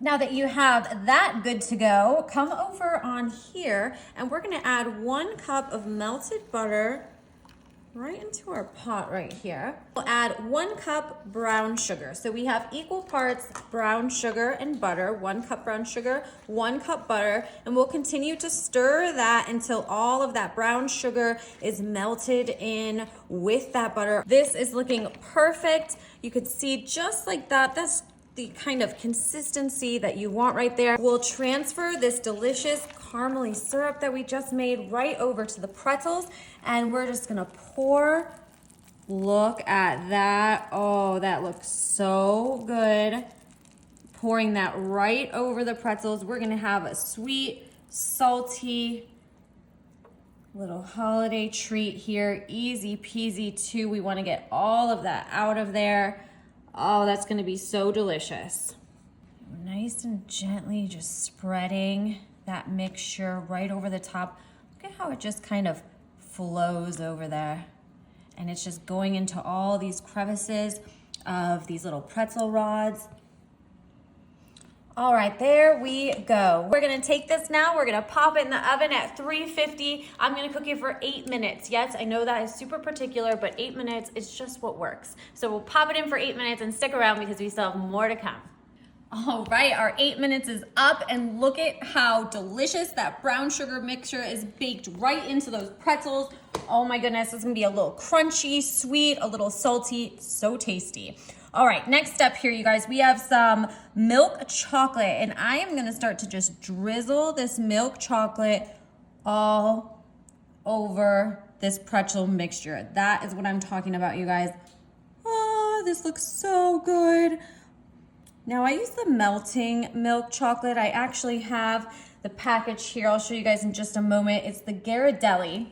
Now that you have that good to go, come over on here and we're gonna add 1 cup of melted butter right into our pot right here. We'll add 1 cup brown sugar. So we have equal parts brown sugar and butter, 1 cup brown sugar, 1 cup butter, and we'll continue to stir that until all of that brown sugar is melted in with that butter. This is looking perfect. You could see just like that. That's the kind of consistency that you want right there. We'll transfer this delicious caramely syrup that we just made right over to the pretzels, and we're just gonna pour. Look at that. Oh, that looks so good. Pouring that right over the pretzels. We're gonna have a sweet, salty little holiday treat here. Easy peasy too. We wanna get all of that out of there. Oh, that's gonna be so delicious. Nice and gently just spreading that mixture right over the top. Look at how it just kind of flows over there. And it's just going into all these crevices of these little pretzel rods. All right, there we go. We're gonna take this now, we're gonna pop it in the oven at 350. I'm gonna cook it for 8 minutes. Yes, I know that is super particular, but 8 minutes is just what works. So we'll pop it in for 8 minutes and stick around because we still have more to come. All right, our 8 minutes is up, and look at how delicious that brown sugar mixture is baked right into those pretzels. Oh my goodness, it's gonna be a little crunchy, sweet, a little salty, so tasty. All right, next step here, you guys, we have some milk chocolate, and I am gonna start to just drizzle this milk chocolate all over this pretzel mixture. That is what I'm talking about, you guys. Oh, this looks so good. Now I use the melting milk chocolate. I actually have the package here. I'll show you guys in just a moment. It's the Ghirardelli.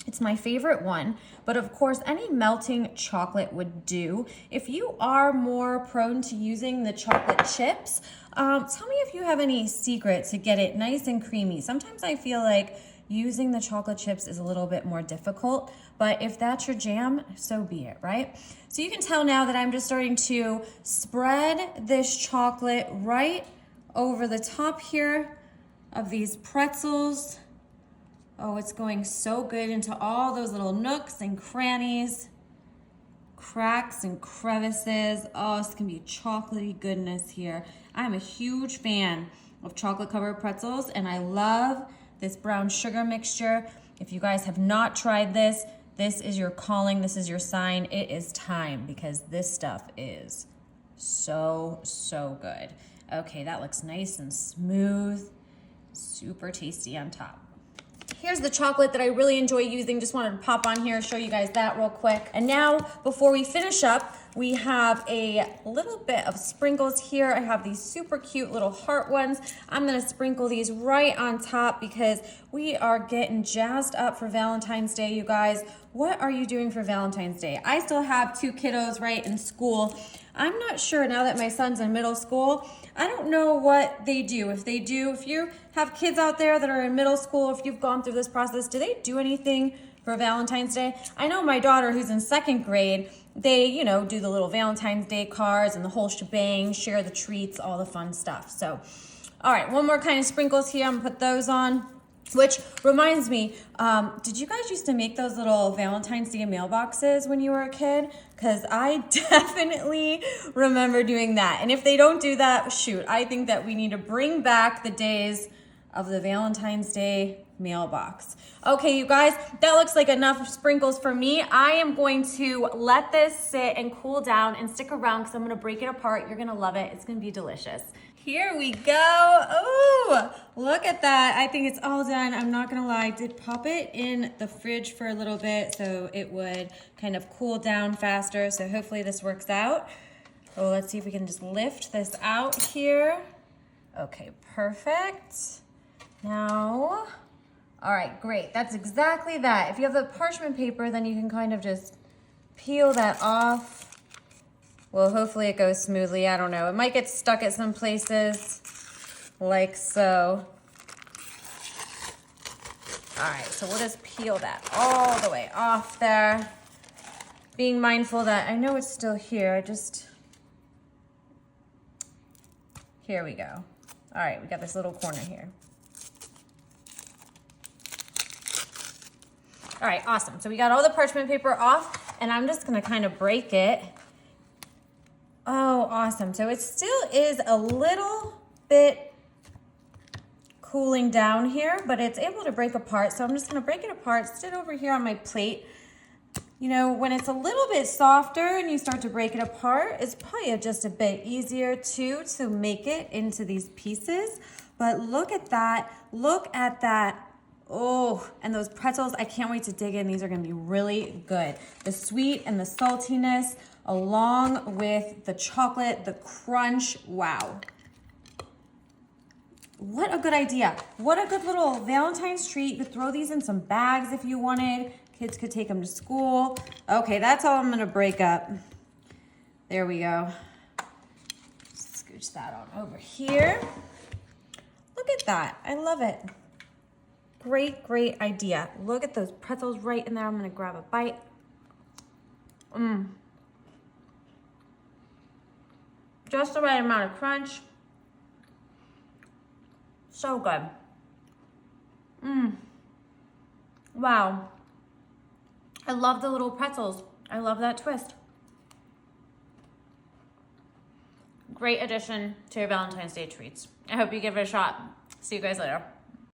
It's my favorite one, but of course any melting chocolate would do. If you are more prone to using the chocolate chips, tell me if you have any secret to get it nice and creamy. Sometimes I feel like using the chocolate chips is a little bit more difficult, but if that's your jam, so be it, right? So you can tell now that I'm just starting to spread this chocolate right over the top here of these pretzels. Oh, it's going so good into all those little nooks and crannies, cracks and crevices. Oh, this can be chocolatey goodness here. I'm a huge fan of chocolate covered pretzels, and I love this brown sugar mixture. If you guys have not tried this, this is your calling, this is your sign. It is time, because this stuff is so, so good. Okay, that looks nice and smooth, super tasty on top. Here's the chocolate that I really enjoy using. Just wanted to pop on here, show you guys that real quick. And now, before we finish up, we have a little bit of sprinkles here. I have these super cute little heart ones. I'm gonna sprinkle these right on top because we are getting jazzed up for Valentine's Day, you guys. What are you doing for Valentine's Day? I still have 2 kiddos right in school. I'm not sure now that my son's in middle school. I don't know what they do. If you have kids out there that are in middle school, if you've gone through this process, do they do anything for Valentine's Day? I know my daughter, who's in 2nd grade, they, do the little Valentine's Day cards and the whole shebang, share the treats, all the fun stuff. So, all right, one more kind of sprinkles here. I'm gonna put those on. Which reminds me, did you guys used to make those little Valentine's Day mailboxes when you were a kid? Because I definitely remember doing that. And if they don't do that, shoot, I think that we need to bring back the days of the Valentine's Day mailbox. Okay, you guys, that looks like enough sprinkles for me. I am going to let this sit and cool down and stick around because I'm gonna break it apart. You're gonna love it. It's gonna be delicious. Here we go. Ooh, look at that. I think it's all done. I'm not gonna lie, I did pop it in the fridge for a little bit so it would kind of cool down faster. So hopefully this works out. Oh, let's see if we can just lift this out here. Okay, perfect. Now, all right, great. That's exactly that. If you have the parchment paper, then you can kind of just peel that off. Well, hopefully it goes smoothly. I don't know. It might get stuck at some places, like so. All right, so we'll just peel that all the way off there. Being mindful that I know it's still here. Here we go. All right, we got this little corner here. All right, awesome. So we got all the parchment paper off, and I'm just gonna kind of break it. Oh, awesome. So it still is a little bit cooling down here, but it's able to break apart. So I'm just gonna break it apart, sit over here on my plate. You know, when it's a little bit softer and you start to break it apart, it's probably just a bit easier to make it into these pieces. But look at that, look at that. Oh, and those pretzels, I can't wait to dig in. These are gonna be really good. The sweet and the saltiness along with the chocolate, the crunch, wow. What a good idea. What a good little Valentine's treat. You could throw these in some bags if you wanted. Kids could take them to school. Okay, that's all I'm gonna break up. There we go. Scooch that on over here. Look at that, I love it. Great, great idea. Look at those pretzels right in there. I'm gonna grab a bite. Just the right amount of crunch. So good. Wow. I love the little pretzels. I love that twist. Great addition to your Valentine's Day treats. I hope you give it a shot. See you guys later.